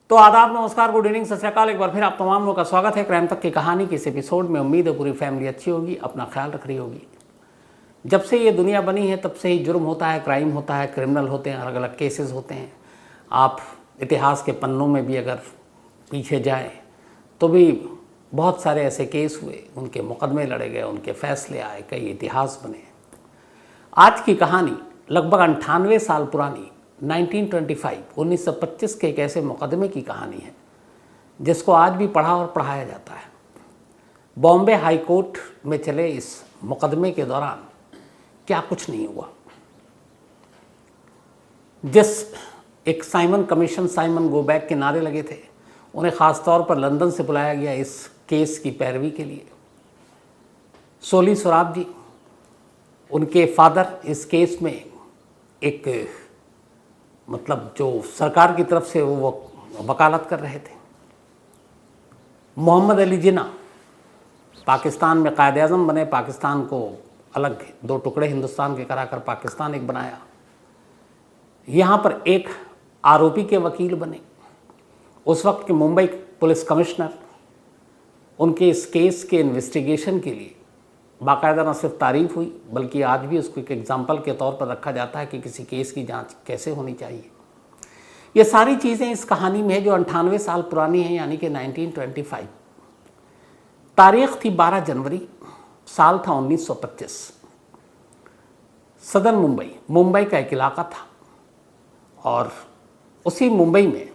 तो आदाब, नमस्कार, गुड इवनिंग, सत श्री अकाल। एक बार फिर आप तमाम लोगों का स्वागत है क्राइम तक की कहानी के इस एपिसोड में। उम्मीद है पूरी फैमिली अच्छी होगी, अपना ख्याल रख रही होगी। जब से ये दुनिया बनी है तब से ही जुर्म होता है, क्राइम होता है, क्रिमिनल होते हैं, अलग अलग केसेस होते हैं। आप इतिहास के पन्नों में भी अगर पीछे जाएँ तो भी बहुत सारे ऐसे केस हुए, उनके मुकदमे लड़े गए, उनके फैसले आए, कई इतिहास बने। आज की कहानी लगभग 98 साल पुरानी 1925 के एक ऐसे मुकदमे की कहानी है जिसको आज भी पढ़ा और पढ़ाया जाता है। बॉम्बे हाई कोर्ट में चले इस मुकदमे के दौरान क्या कुछ नहीं हुआ। जिस एक Simon commission, Simon go back के नारे लगे थे, उन्हें ख़ास तौर पर लंदन से बुलाया गया इस केस की पैरवी के लिए। सोली सोराब जी, उनके फादर इस केस में एक मतलब जो सरकार की तरफ से वो वकालत कर रहे थे। मोहम्मद अली जिन्ना पाकिस्तान में कायद आज़म बने, पाकिस्तान को अलग दो टुकड़े हिंदुस्तान के कराकर पाकिस्तान एक बनाया। यहाँ पर एक आरोपी के वकील बने। उस वक्त के मुंबई पुलिस कमिश्नर उनके इस केस के इन्वेस्टिगेशन के लिए बाकायदा न सिर्फ तारीफ़ हुई बल्कि आज भी उसको एक एग्जाम्पल के तौर पर रखा जाता है कि किसी केस की जांच कैसे होनी चाहिए। ये सारी चीज़ें इस कहानी में है जो 98 साल पुरानी है, यानी कि 1925। तारीख थी 12 जनवरी, साल था 1925। सदर मुंबई का एक इलाका था और उसी मुंबई में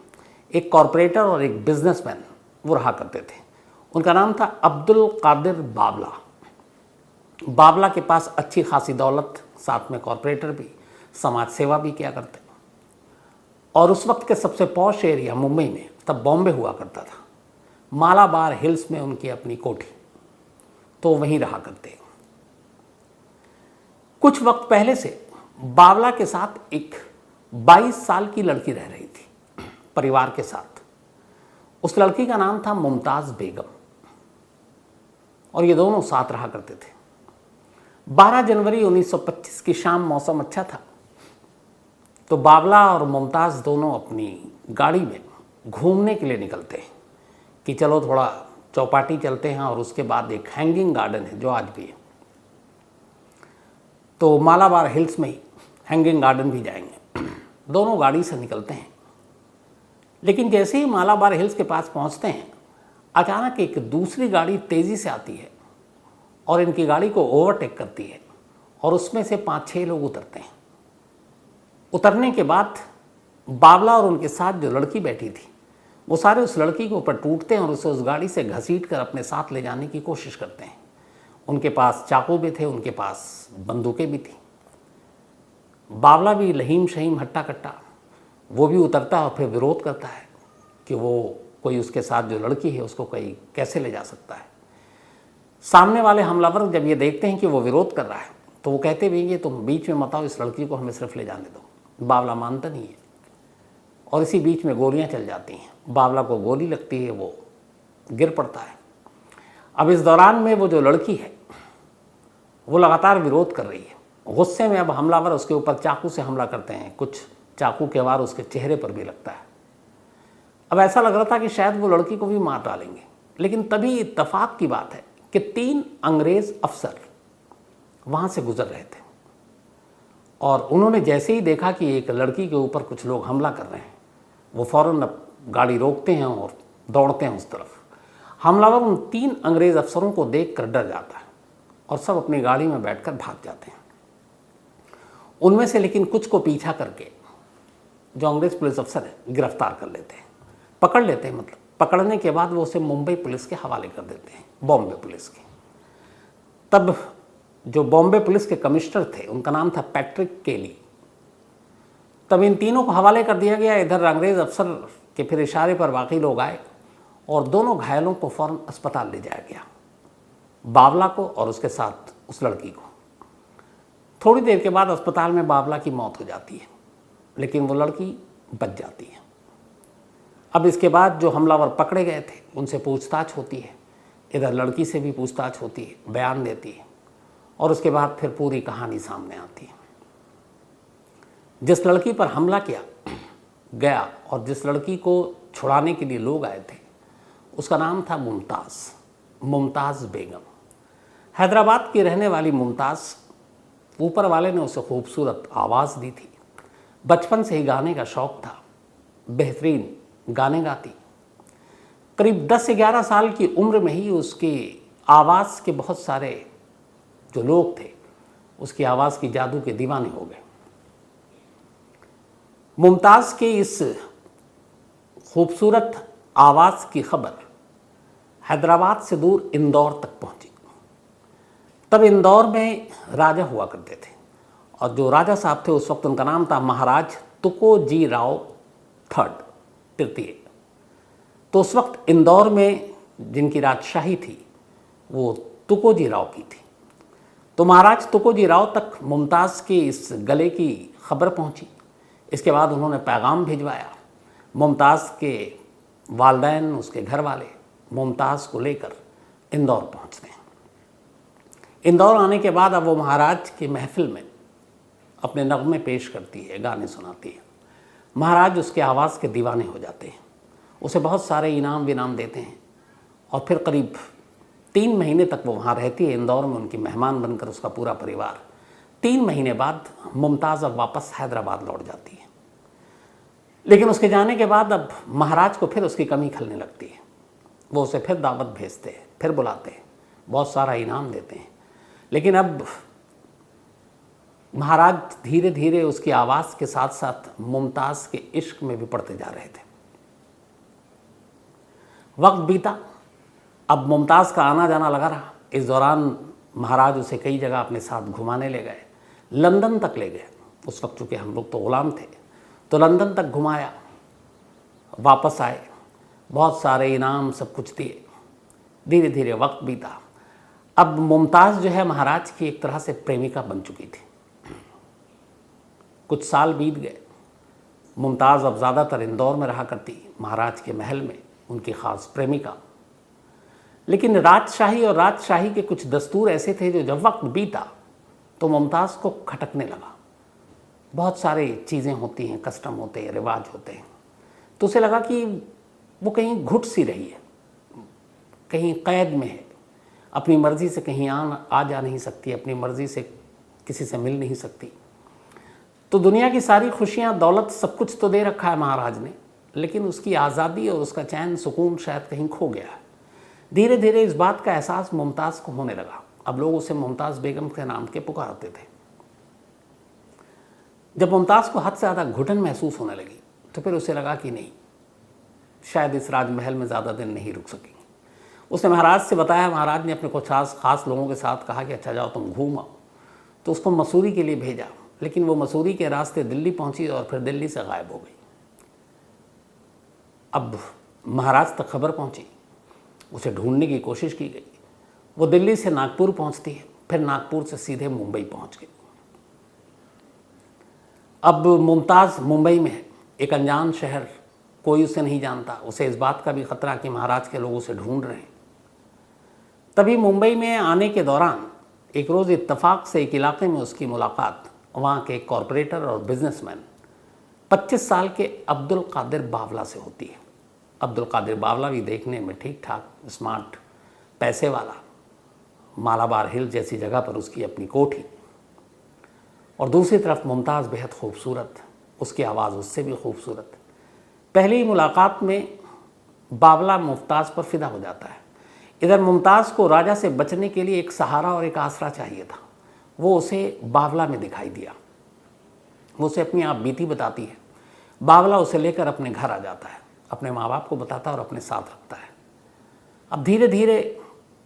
एक कॉरपोरेटर और एक बिजनेसमैन वो रहा करते थे। उनका नाम था अब्दुल कादिर बावला। बावला के पास अच्छी खासी दौलत, साथ में कॉरपोरेटर भी, समाज सेवा भी किया करते। और उस वक्त के सबसे पॉश एरिया मुंबई में तब बॉम्बे हुआ करता था। मालाबार हिल्स में उनकी अपनी कोठी, तो वहीं रहा करते। कुछ वक्त पहले से बावला के साथ एक 22 साल की लड़की रह रही थी परिवार के साथ। उस लड़की का नाम था मुमताज़ बेगम और ये दोनों साथ रहा करते थे। 12 जनवरी 1925 की शाम मौसम अच्छा था, तो बावला और मुमताज़ दोनों अपनी गाड़ी में घूमने के लिए निकलते हैं कि चलो थोड़ा चौपाटी चलते हैं, और उसके बाद एक हैंगिंग गार्डन है जो आज भी है, तो मालाबार हिल्स में ही हैंगिंग गार्डन भी जाएंगे। दोनों गाड़ी से निकलते हैं, लेकिन जैसे ही मालाबार हिल्स के पास पहुंचते हैं, अचानक एक दूसरी गाड़ी तेज़ी से आती है और इनकी गाड़ी को ओवरटेक करती है और उसमें से 5-6 लोग उतरते हैं। उतरने के बाद बावला और उनके साथ जो लड़की बैठी थी वो सारे उस लड़की के ऊपर टूटते हैं और उसे उस गाड़ी से घसीट कर अपने साथ ले जाने की कोशिश करते हैं। उनके पास चाकू भी थे, उनके पास बंदूकें भी थी। बावला भी लहीम शहीम हट्टा कट्टा, वो भी उतरता है और फिर विरोध करता है कि वो कोई उसके साथ जो लड़की है उसको कहीं कैसे ले जा सकता है। सामने वाले हमलावर जब ये देखते हैं कि वो विरोध कर रहा है तो वो कहते भी ये तुम बीच में मत आओ, इस लड़की को हमें सिर्फ ले जाने दो। बावला मानता नहीं है और इसी बीच में गोलियां चल जाती हैं। बावला को गोली लगती है, वो गिर पड़ता है। अब इस दौरान में वो जो लड़की है वो लगातार विरोध कर रही है। गुस्से में अब हमलावर उसके ऊपर चाकू से हमला करते हैं। कुछ चाकू के वार उसके चेहरे पर भी लगता है। अब ऐसा लग रहा था कि शायद वो लड़की को भी मार डालेंगे, लेकिन तभी इत्तेफाक की बात है कि 3 अंग्रेज़ अफसर वहाँ से गुजर रहे थे और उन्होंने जैसे ही देखा कि एक लड़की के ऊपर कुछ लोग हमला कर रहे हैं, वो फ़ौरन गाड़ी रोकते हैं और दौड़ते हैं उस तरफ। हमलावर उन 3 अंग्रेज़ अफसरों को देखकर डर जाता है और सब अपनी गाड़ी में बैठकर भाग जाते हैं। उनमें से लेकिन कुछ को पीछा करके जो अंग्रेज़ पुलिस अफसर है गिरफ्तार कर लेते हैं, पकड़ लेते हैं। मतलब पकड़ने के बाद वो उसे मुंबई पुलिस के हवाले कर देते हैं, बॉम्बे पुलिस के। तब जो बॉम्बे पुलिस के कमिश्नर थे उनका नाम था पैट्रिक केली। तब इन तीनों को हवाले कर दिया गया। इधर अंग्रेज़ अफसर के फिर इशारे पर बाकी लोग आए और दोनों घायलों को फ़ौरन अस्पताल ले जाया गया, बावला को और उसके साथ उस लड़की को। थोड़ी देर के बाद अस्पताल में बावला की मौत हो जाती है, लेकिन वो लड़की बच जाती है। अब इसके बाद जो हमलावर पकड़े गए थे उनसे पूछताछ होती है, इधर लड़की से भी पूछताछ होती है, बयान देती है, और उसके बाद फिर पूरी कहानी सामने आती है। जिस लड़की पर हमला किया गया और जिस लड़की को छुड़ाने के लिए लोग आए थे, उसका नाम था मुमताज़ बेगम। हैदराबाद की रहने वाली मुमताज़, ऊपर वाले ने उसे खूबसूरत आवाज़ दी थी। बचपन से ही गाने का शौक़ था, बेहतरीन गाने गाती। करीब 10-11 साल की उम्र में ही उसकी आवाज़ के बहुत सारे जो लोग थे उसकी आवाज़ की जादू के दीवाने हो गए। मुमताज़ के इस खूबसूरत आवाज़ की खबर हैदराबाद से दूर इंदौर तक पहुंची। तब इंदौर में राजा हुआ करते थे और जो राजा साहब थे उस वक्त उनका नाम था महाराज तुकोजी राव तृतीय। तो उस वक्त इंदौर में जिनकी राजशाही थी वो तुकोजी राव की थी। तो महाराज तुकोजी राव तक मुमताज़ के इस गले की खबर पहुंची। इसके बाद उन्होंने पैगाम भिजवाया। मुमताज़ के वालिदैन, उसके घर वाले मुमताज़ को लेकर इंदौर पहुंचते हैं। इंदौर आने के बाद अब वो महाराज की महफिल में अपने नगमे पेश करती है, गाने सुनाती है। महाराज उसके आवाज़ के दीवाने हो जाते हैं, उसे बहुत सारे इनाम विनाम देते हैं और फिर करीब 3 महीने तक वो वहाँ रहती है इंदौर में, उनकी मेहमान बनकर उसका पूरा परिवार। 3 महीने बाद मुमताज़ अब वापस हैदराबाद लौट जाती है। लेकिन उसके जाने के बाद अब महाराज को फिर उसकी कमी खलने लगती है। वो उसे फिर दावत भेजते हैं, फिर बुलाते हैं, बहुत सारा इनाम देते हैं। लेकिन अब महाराज धीरे धीरे उसकी आवाज़ के साथ साथ मुमताज़ के इश्क में भी पड़ते जा रहे थे। वक्त बीता, अब मुमताज़ का आना जाना लगा रहा। इस दौरान महाराज उसे कई जगह अपने साथ घुमाने ले गए, लंदन तक ले गए। उस वक्त चूँकि हम लोग तो ग़ुलाम थे, तो लंदन तक घुमाया, वापस आए, बहुत सारे इनाम सब कुछ दिए। धीरे धीरे वक्त बीता। अब मुमताज़ जो है महाराज की एक तरह से प्रेमिका बन चुकी थी। कुछ साल बीत गए। मुमताज़ अब ज़्यादातर इंदौर में रहा करती, महाराज के महल में, उनकी ख़ास प्रेमिका। लेकिन राजशाही के कुछ दस्तूर ऐसे थे जो जब वक्त बीता तो मुमताज़ को खटकने लगा। बहुत सारे चीज़ें होती हैं, कस्टम होते हैं, रिवाज होते हैं। तो उसे लगा कि वो कहीं घुट सी रही है, कहीं कैद में है, अपनी मर्ज़ी से कहीं आ जा नहीं सकती, अपनी मर्ज़ी से किसी से मिल नहीं सकती। तो दुनिया की सारी खुशियाँ, दौलत, सब कुछ तो दे रखा है महाराज ने, लेकिन उसकी आज़ादी और उसका चैन सुकून शायद कहीं खो गया है। धीरे धीरे इस बात का एहसास मुमताज़ को होने लगा। अब लोग उसे मुमताज़ बेगम के नाम के पुकारते थे। जब मुमताज़ को हद से ज़्यादा घुटन महसूस होने लगी तो फिर उसे लगा कि नहीं, शायद इस राजमहल में ज़्यादा दिन नहीं रुक सकेंगे। उसने महाराज से बताया। महाराज ने अपने कुछ खास लोगों के साथ कहा कि अच्छा जाओ तुम घूम आओ। तो उसको मसूरी के लिए भेजा, लेकिन वो मसूरी के रास्ते दिल्ली पहुंची और फिर दिल्ली से गायब हो गई। अब महाराज तक खबर पहुंची, उसे ढूंढने की कोशिश की गई। वो दिल्ली से नागपुर पहुंचती है, फिर नागपुर से सीधे मुंबई पहुंच गई। अब मुमताज़ मुंबई में है, एक अनजान शहर, कोई उसे नहीं जानता। उसे इस बात का भी खतरा कि महाराज के लोग उसे ढूंढ रहे हैं। तभी मुंबई में आने के दौरान एक रोज़ इत्तेफाक से एक इलाके में उसकी मुलाकात वहाँ के एक कॉरपोरेटर और बिजनेसमैन 25 साल के अब्दुल कादिर बावला से होती है। अब्दुल कादिर बावला भी देखने में ठीक ठाक, स्मार्ट, पैसे वाला, मालाबार हिल जैसी जगह पर उसकी अपनी कोठी, और दूसरी तरफ मुमताज़ बेहद खूबसूरत, उसकी आवाज़ उससे भी खूबसूरत। पहली मुलाकात में बावला मुमताज़ पर फिदा हो जाता है। इधर मुमताज़ को राजा से बचने के लिए एक सहारा और एक आसरा चाहिए था। वो उसे बावला में दिखाई दिया। वो उसे अपनी आप बीती बताती है। बावला उसे लेकर अपने घर आ जाता है, अपने माँ बाप को बताता है और अपने साथ रखता है। अब धीरे धीरे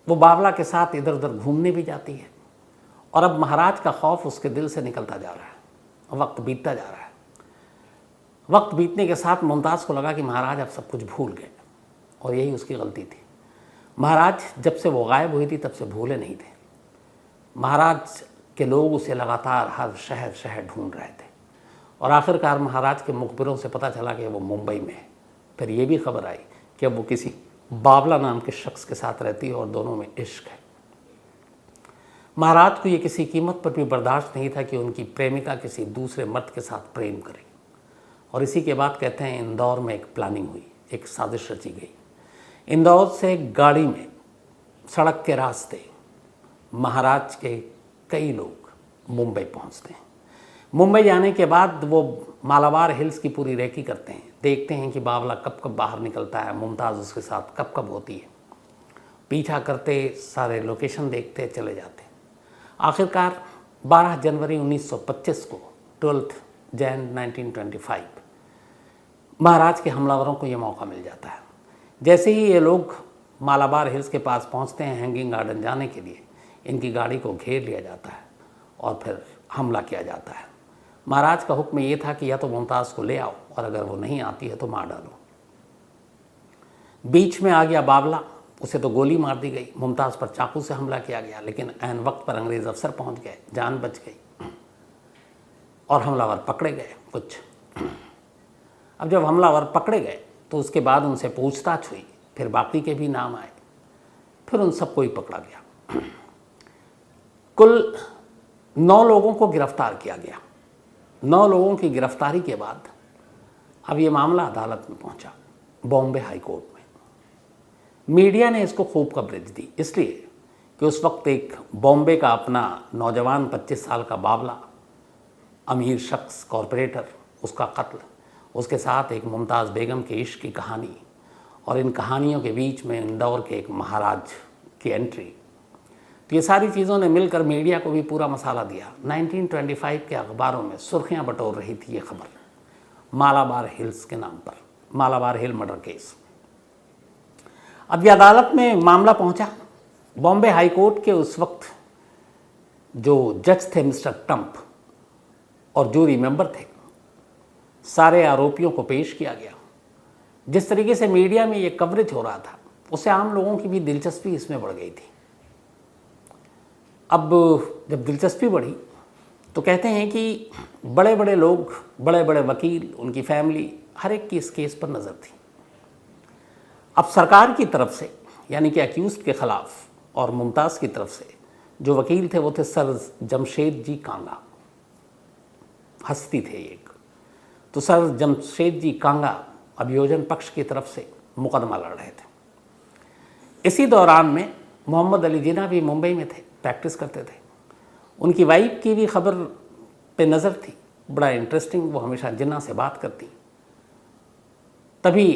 वो बावला के साथ इधर उधर घूमने भी जाती है और अब महाराज का खौफ उसके दिल से निकलता जा रहा है। वक्त बीतता जा रहा है। वक्त बीतने के साथ मुमताज़ को लगा कि महाराज अब सब कुछ भूल गए, और यही उसकी गलती थी। महाराज जब से वो गायब हुई थी तब से भूले नहीं थे। महाराज के लोग उसे लगातार हर शहर शहर ढूंढ रहे थे और आखिरकार महाराज के मुखबिरों से पता चला कि वो मुंबई में है। फिर ये भी खबर आई कि अब वो किसी बावला नाम के शख्स के साथ रहती है और दोनों में इश्क है। महाराज को ये किसी कीमत पर भी बर्दाश्त नहीं था कि उनकी प्रेमिका किसी दूसरे मर्द के साथ प्रेम करे, और इसी के बाद कहते हैं इंदौर में एक प्लानिंग हुई। एक साजिश रची गई। इंदौर से गाड़ी में सड़क के रास्ते महाराज के कई लोग मुंबई पहुंचते हैं। मुंबई जाने के बाद वो मालाबार हिल्स की पूरी रेकी करते हैं, देखते हैं कि बावला कब कब बाहर निकलता है, मुमताज़ उसके साथ कब कब होती है। पीछा करते सारे लोकेशन देखते चले जाते। आखिरकार 12 जनवरी 1925 को 12 जैन 1925 महाराज के हमलावरों को ये मौका मिल जाता है। जैसे ही ये लोग मालाबार हिल्स के पास पहुंचते हैं हैंगिंग गार्डन जाने के लिए, इनकी गाड़ी को घेर लिया जाता है और फिर हमला किया जाता है। महाराज का हुक्म ये था कि या तो मुमताज़ को ले आओ और अगर वो नहीं आती है तो मार डालो। बीच में आ गया बावला, उसे तो गोली मार दी गई। मुमताज़ पर चाकू से हमला किया गया, लेकिन ऐन वक्त पर अंग्रेज़ अफसर पहुंच गए, जान बच गई और हमलावर पकड़े गए कुछ। अब जब हमलावर पकड़े गए तो उसके बाद उनसे पूछताछ हुई, फिर बाकी के भी नाम आए, फिर उन सबको ही पकड़ा गया। कुल 9 लोगों को गिरफ्तार किया गया। 9 लोगों की गिरफ्तारी के बाद अब ये मामला अदालत में पहुंचा, बॉम्बे हाई कोर्ट में। मीडिया ने इसको खूब कवरेज दी, इसलिए कि उस वक्त एक बॉम्बे का अपना नौजवान 25 साल का बावला, अमीर शख्स, कॉरपोरेटर, उसका कत्ल, उसके साथ एक मुमताज़ बेगम के इश्क की कहानी, और इन कहानियों के बीच में इंदौर के एक महाराज की एंट्री। तो ये सारी चीज़ों ने मिलकर मीडिया को भी पूरा मसाला दिया। 1925 के अखबारों में सुर्खियां बटोर रही थी ये खबर, मालाबार हिल्स के नाम पर, मालाबार हिल मर्डर केस। अब ये अदालत में मामला पहुंचा। बॉम्बे हाई कोर्ट के उस वक्त जो जज थे मिस्टर टम्प और जूरी मेंबर थे, सारे आरोपियों को पेश किया गया। जिस तरीके से मीडिया में ये कवरेज हो रहा था, उससे आम लोगों की भी दिलचस्पी इसमें बढ़ गई थी। अब जब दिलचस्पी बढ़ी तो कहते हैं कि बड़े बड़े लोग, बड़े बड़े वकील, उनकी फैमिली, हर एक की इस केस पर नज़र थी। अब सरकार की तरफ से, यानी कि अक्यूज्ड के ख़िलाफ़, और मुमताज़ की तरफ से जो वकील थे वो थे सर जमशेद जी कांगा, हस्ती थे एक। तो सर जमशेद जी कांगा अभियोजन पक्ष की तरफ से मुकदमा लड़ रहे थे। इसी दौरान में मोहम्मद अली जिन्ना भी मुंबई में थे, प्रैक्टिस करते थे। उनकी वाइफ की भी खबर पे नज़र थी, बड़ा इंटरेस्टिंग, वो हमेशा जिन्ना से बात करती। तभी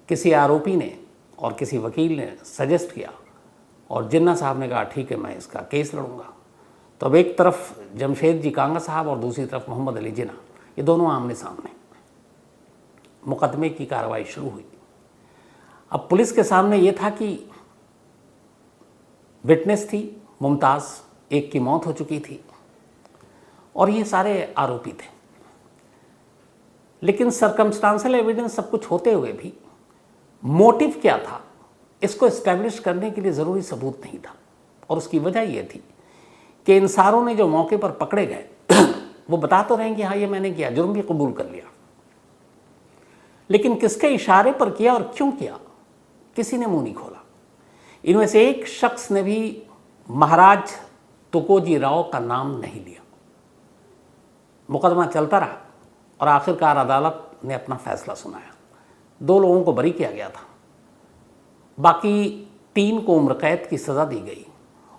किसी आरोपी ने और किसी वकील ने सजेस्ट किया और जिन्ना साहब ने कहा ठीक है, मैं इसका केस लड़ूंगा। तो अब एक तरफ जमशेद जी कांगा साहब और दूसरी तरफ मोहम्मद अली जिन्ना, ये दोनों आमने सामने। मुकदमे की कार्रवाई शुरू हुई। अब पुलिस के सामने ये था कि विटनेस थी मुमताज़, एक की मौत हो चुकी थी और ये सारे आरोपी थे। लेकिन सर्कमस्टांशियल एविडेंस सब कुछ होते हुए भी मोटिव क्या था, इसको एस्टैब्लिश करने के लिए ज़रूरी सबूत नहीं था। और उसकी वजह ये थी कि इन सारों ने जो मौके पर पकड़े गए वो बता तो रहे हैं कि हाँ ये मैंने किया, जुर्म भी कबूल कर लिया, लेकिन किसके इशारे पर किया और क्यों किया, किसी ने मुंह नहीं खोला। इनमें से एक शख्स ने भी महाराज तुकोजी राव का नाम नहीं लिया। मुकदमा चलता रहा और आखिरकार अदालत ने अपना फैसला सुनाया। 2 लोगों को बरी किया गया था, बाकी 3 को उम्र कैद की सज़ा दी गई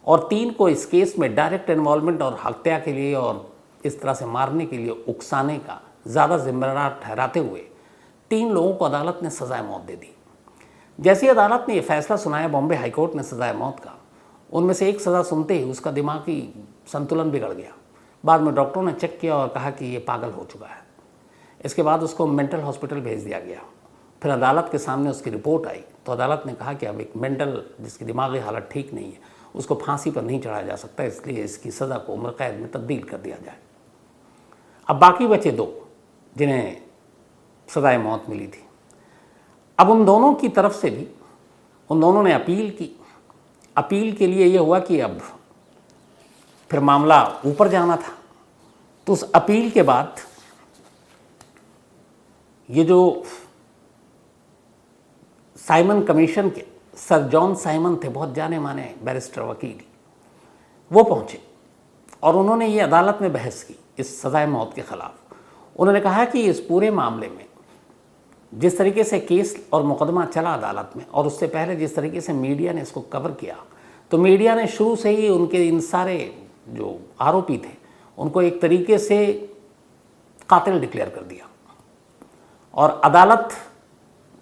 और 3 को इस केस में डायरेक्ट इन्वॉल्वमेंट और हत्या के लिए और इस तरह से मारने के लिए उकसाने का ज़्यादा जिम्मेदार ठहराते हुए 3 लोगों को अदालत ने सज़ाए मौत दे दी। जैसी अदालत ने यह फैसला सुनाया, बॉम्बे हाईकोर्ट ने सज़ाए मौत का, उनमें से एक सज़ा सुनते ही उसका दिमागी संतुलन बिगड़ गया। बाद में डॉक्टरों ने चेक किया और कहा कि ये पागल हो चुका है। इसके बाद उसको मेंटल हॉस्पिटल भेज दिया गया। फिर अदालत के सामने उसकी रिपोर्ट आई तो अदालत ने कहा कि अब एक मेंटल, जिसकी दिमागी हालत ठीक नहीं है, उसको फांसी पर नहीं चढ़ाया जा सकता, इसलिए इसकी सज़ा को उम्र कैद में तब्दील कर दिया जाए। अब बाकी बचे 2 जिन्हें सज़ाए मौत मिली थी। अब उन दोनों की तरफ से भी, उन दोनों ने अपील की। अपील के लिए ये हुआ कि अब फिर मामला ऊपर जाना था। तो उस अपील के बाद ये जो साइमन कमीशन के सर जॉन साइमन थे, बहुत जाने माने बैरिस्टर वकील, वो पहुंचे और उन्होंने ये अदालत में बहस की इस सज़ाए मौत के ख़िलाफ़। उन्होंने कहा कि इस पूरे मामले में जिस तरीके से केस और मुकदमा चला अदालत में, और उससे पहले जिस तरीके से मीडिया ने इसको कवर किया, तो मीडिया ने शुरू से ही उनके इन सारे जो आरोपी थे उनको एक तरीके से कातिल डिक्लेयर कर दिया। और अदालत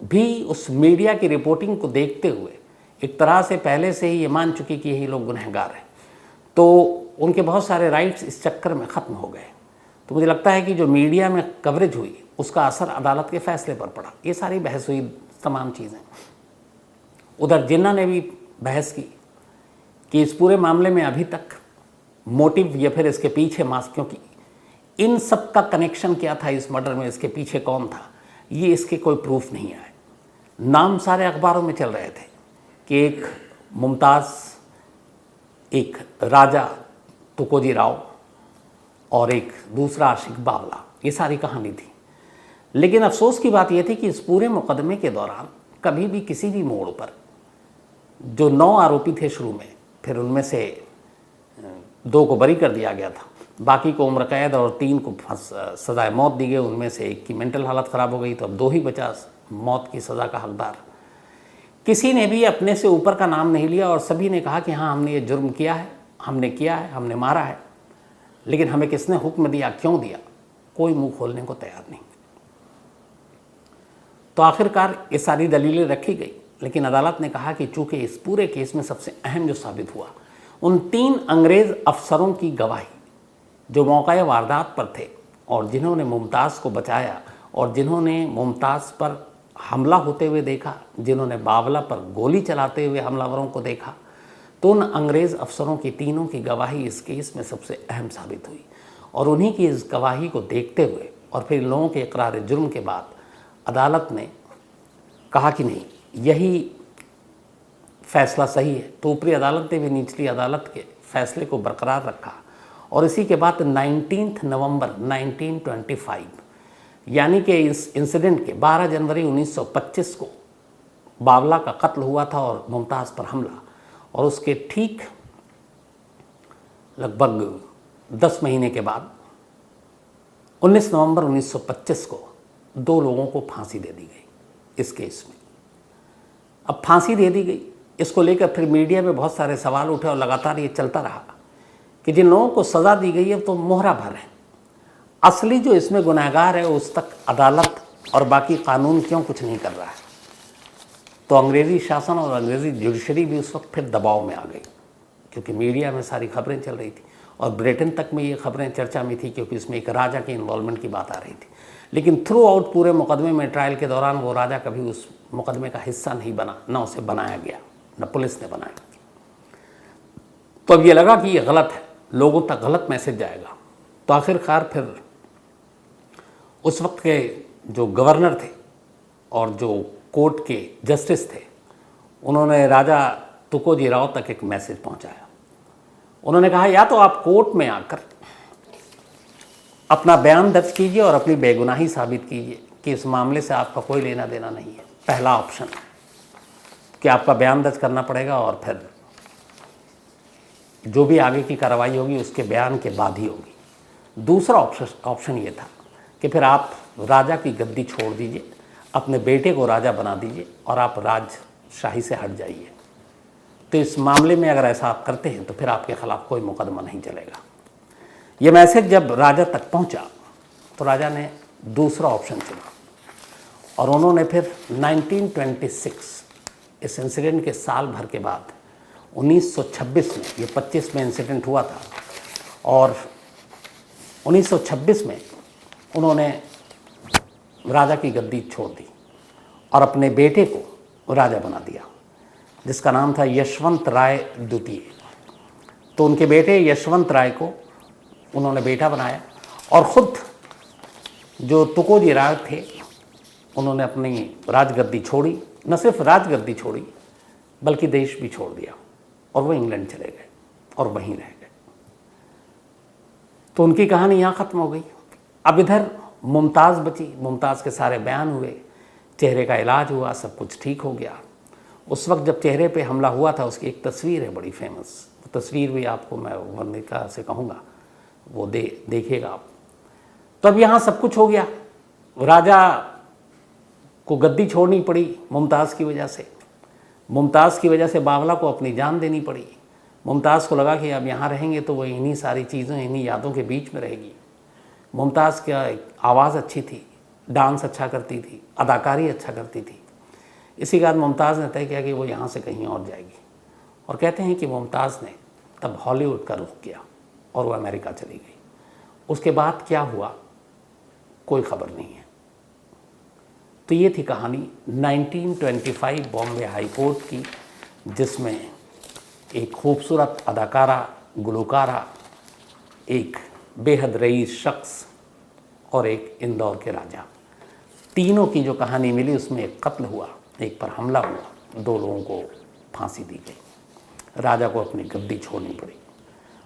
भी उस मीडिया की रिपोर्टिंग को देखते हुए एक तरह से पहले से ही ये मान चुकी कि यही लोग गुनहगार हैं, तो उनके बहुत सारे राइट्स इस चक्कर में ख़त्म हो गए। तो मुझे लगता है कि जो मीडिया में कवरेज हुई उसका असर अदालत के फैसले पर पड़ा। ये सारी बहस हुई, तमाम चीज़ें। उधर जिन्ना ने भी बहस की कि इस पूरे मामले में अभी तक मोटिव या फिर इसके पीछे मास्कियों की इन सब का कनेक्शन क्या था, इस मर्डर में इसके पीछे कौन था, ये इसके कोई प्रूफ नहीं आए। नाम सारे अखबारों में चल रहे थे कि एक मुमताज़, एक राजा तुकोजी राव और एक दूसरा आशिक बावला, ये सारी कहानी थी। लेकिन अफसोस की बात यह थी कि इस पूरे मुकदमे के दौरान कभी भी किसी भी मोड़ पर जो 9 आरोपी थे शुरू में, फिर उनमें से 2 को बरी कर दिया गया था, बाकी को उम्र कैद और 3 को सज़ाए मौत दी गई। उनमें से एक की मेंटल हालत ख़राब हो गई, तो अब 2 ही बचा मौत की सज़ा का हकदार। किसी ने भी अपने से ऊपर का नाम नहीं लिया और सभी ने कहा कि हाँ, हमने ये जुर्म किया है, हमने मारा है, लेकिन हमें किसने हुक्म दिया, क्यों दिया, कोई मुंह खोलने को तैयार नहीं। तो आखिरकार ये सारी दलीलें रखी गई, लेकिन अदालत ने कहा कि चूंकि इस पूरे केस में सबसे अहम जो साबित हुआ, उन 3 अंग्रेज़ अफसरों की गवाही जो मौका वारदात पर थे और जिन्होंने मुमताज़ को बचाया और जिन्होंने मुमताज़ पर हमला होते हुए देखा, जिन्होंने बावला पर गोली चलाते हुए हमलावरों को देखा, तो उन अंग्रेज़ अफसरों की तीनों की गवाही इस केस में सबसे अहम साबित हुई। और उन्हीं की इस गवाही को देखते हुए और फिर लोगों के इकरार जुर्म के बाद अदालत ने कहा कि नहीं, यही फैसला सही है। तो ऊपरी अदालत ने भी निचली अदालत के फैसले को बरकरार रखा और इसी के बाद 19 नवंबर 1925 यानी कि इस इंसिडेंट के 12 जनवरी 1925 को बावला का कत्ल हुआ था और मुमताज़ पर हमला, और उसके ठीक लगभग 10 महीने के बाद 19 नवंबर 1925 को 2 लोगों को फांसी दे दी गई इस केस में। अब फांसी दे दी गई, इसको लेकर फिर मीडिया में बहुत सारे सवाल उठे और लगातार ये चलता रहा कि जिन लोगों को सज़ा दी गई है तो मोहरा भर है, असली जो इसमें गुनहगार है उस तक अदालत और बाकी कानून क्यों कुछ नहीं कर रहा है। तो अंग्रेज़ी शासन और अंग्रेज़ी जुडिशरी भी उस वक्त फिर दबाव में आ गई, क्योंकि मीडिया में सारी खबरें चल रही थी और ब्रिटेन तक में ये खबरें चर्चा में थी, क्योंकि इसमें एक राजा की इन्वॉल्वमेंट की बात आ रही थी। लेकिन थ्रू आउट पूरे मुकदमे में, ट्रायल के दौरान, वो राजा कभी उस मुकदमे का हिस्सा नहीं बना, ना उसे बनाया गया, न पुलिस ने बनाया। तो अब ये लगा कि ये गलत है, लोगों तक गलत मैसेज जाएगा। तो आखिरकार फिर उस वक्त के जो गवर्नर थे और जो कोर्ट के जस्टिस थे, उन्होंने राजा तुकोजी राव तक एक मैसेज पहुंचाया। उन्होंने कहा, या तो आप कोर्ट में आकर अपना बयान दर्ज कीजिए और अपनी बेगुनाही साबित कीजिए कि इस मामले से आपका कोई लेना देना नहीं है। पहला ऑप्शन कि आपका बयान दर्ज करना पड़ेगा और फिर जो भी आगे की कार्रवाई होगी उसके बयान के बाद ही होगी। दूसरा ऑप्शन ये था कि फिर आप राजा की गद्दी छोड़ दीजिए, अपने बेटे को राजा बना दीजिए और आप राजशाही से हट जाइए। तो इस मामले में अगर ऐसा आप करते हैं तो फिर आपके खिलाफ कोई मुकदमा नहीं चलेगा। ये मैसेज जब राजा तक पहुंचा तो राजा ने दूसरा ऑप्शन चुना और उन्होंने फिर 1926 इस इंसिडेंट के साल भर के बाद 1926 में, ये 25 में इंसिडेंट हुआ था, और 1926 में उन्होंने राजा की गद्दी छोड़ दी और अपने बेटे को राजा बना दिया, जिसका नाम था यशवंत राय द्वितीय। तो उनके बेटे यशवंत राय को उन्होंने बेटा बनाया और ख़ुद जो तुकोजी राय थे उन्होंने अपनी राजगद्दी छोड़ी, न सिर्फ राजगद्दी छोड़ी बल्कि देश भी छोड़ दिया और वो इंग्लैंड चले गए और वहीं रह गए। तो उनकी कहानी यहाँ ख़त्म हो गई। अब इधर मुमताज़ बची, मुमताज़ के सारे बयान हुए, चेहरे का इलाज हुआ, सब कुछ ठीक हो गया। उस वक्त जब चेहरे पे हमला हुआ था उसकी एक तस्वीर है बड़ी फेमस, वो तस्वीर भी आपको मैं वर्णिका से कहूँगा, वो देखिएगा आप। तो अब यहाँ सब कुछ हो गया, राजा को गद्दी छोड़नी पड़ी मुमताज़ की वजह से। मुमताज़ की वजह से बावला को अपनी जान देनी पड़ी। मुमताज़ को लगा कि अब यहाँ रहेंगे तो वो इन्हीं सारी चीज़ों, इन्हीं यादों के बीच में रहेगी। मुमताज़ की आवाज़ अच्छी थी, डांस अच्छा करती थी, अदाकारी अच्छा करती थी। इसी के बाद मुमताज़ ने तय किया कि वो यहाँ से कहीं और जाएगी, और कहते हैं कि मुमताज़ ने तब हॉलीवुड का रुख किया और वो अमेरिका चली गई। उसके बाद क्या हुआ कोई खबर नहीं है। तो ये थी कहानी 1925 बॉम्बे हाई कोर्ट की, जिसमें एक खूबसूरत अदाकारा, गुलकारा, एक बेहद रईस शख्स और एक इंदौर के राजा, तीनों की जो कहानी मिली उसमें एक कत्ल हुआ, एक पर हमला हुआ, 2 लोगों को फांसी दी गई, राजा को अपनी गद्दी छोड़नी पड़ी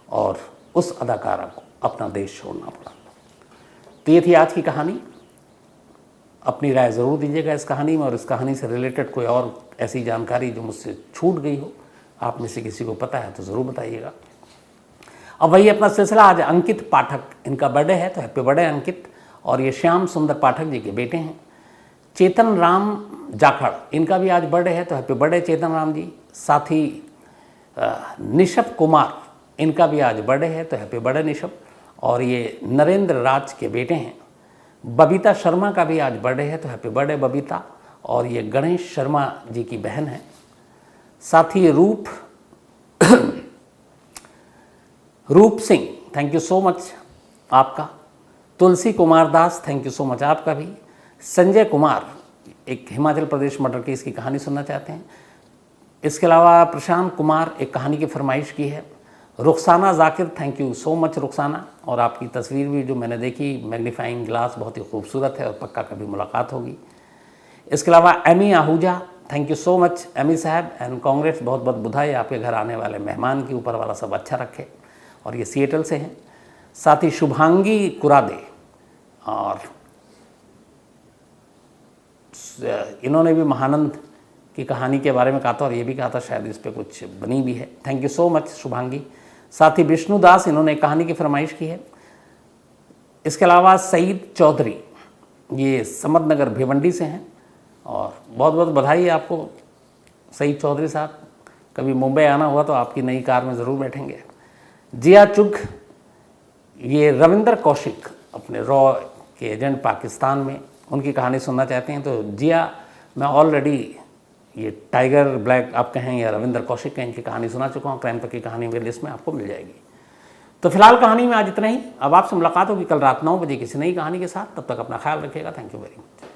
और उस अदाकारा को अपना देश छोड़ना पड़ा। तो ये थी आज की कहानी। अपनी राय ज़रूर दीजिएगा इस कहानी में, और इस कहानी से रिलेटेड कोई और ऐसी जानकारी जो मुझसे छूट गई हो, आप में से किसी को पता है तो ज़रूर बताइएगा। अब वही अपना सिलसिला, आज अंकित पाठक, इनका बर्थडे है, तो हैप्पी बर्थडे अंकित। और ये श्याम सुंदर पाठक जी के बेटे हैं। चेतन राम जाखड़, इनका भी आज बर्थडे है, तो हैप्पी बर्थडे चेतन राम जी। साथ ही निशब कुमार, इनका भी आज बर्थडे है, तो हैप्पी बर्थडे निशब। और ये नरेंद्र राज के बेटे हैं। बबीता शर्मा का भी आज बर्थडे है, तो हैप्पी बर्थडे बबीता। और ये गणेश शर्मा जी की बहन है। साथ ही रूप Singh, thank you so much आपका। तुलसी Kumar Das, thank you so much आपका भी। संजय कुमार, एक हिमाचल प्रदेश मर्डर केस की कहानी सुनना चाहते हैं। इसके अलावा प्रशांत कुमार एक कहानी की फरमाइश की है। Rukhsana Zakir, thank you so much Rukhsana. और आपकी तस्वीर भी जो मैंने देखी, मैग्नीफाइंग ग्लास बहुत ही खूबसूरत है, और पक्का कभी मुलाकात होगी। इसके अलावा Ami Ahuja, thank you so much Ami साहब, एंड कांग्रेस, बहुत बहुत बधाई। आपके घर आने वाले मेहमान की ऊपर वाला सब अच्छा रखे। और ये सिएटल से हैं। साथ ही शुभांगी कुरादे, और इन्होंने भी महानंद की कहानी के बारे में कहा था, और ये भी कहा था शायद इस पर कुछ बनी भी है। Thank you so much Shubhangi. साथ ही विष्णुदास, इन्होंने एक कहानी की फरमाइश की है। इसके अलावा सईद चौधरी, ये समदनगर भिवंडी से हैं, और बहुत बहुत बधाई है आपको सईद चौधरी साहब। कभी मुंबई आना हुआ तो आपकी नई कार में ज़रूर बैठेंगे। जिया चुग, ये रविंदर कौशिक, अपने रॉ के एजेंट पाकिस्तान में, उनकी कहानी सुनना चाहते हैं तो जिया, मैं ऑलरेडी ये टाइगर ब्लैक आप कहें या रविंदर कौशिक कहें, इनकी कहानी सुना चुका हूँ। क्राइम तक की कहानी मेरी लिस्ट में आपको मिल जाएगी। तो फिलहाल कहानी में आज इतना ही। अब आपसे मुलाकात होगी कल रात 9 बजे किसी नई कहानी के साथ। तब तक अपना ख्याल रखिएगा। Thank you very much.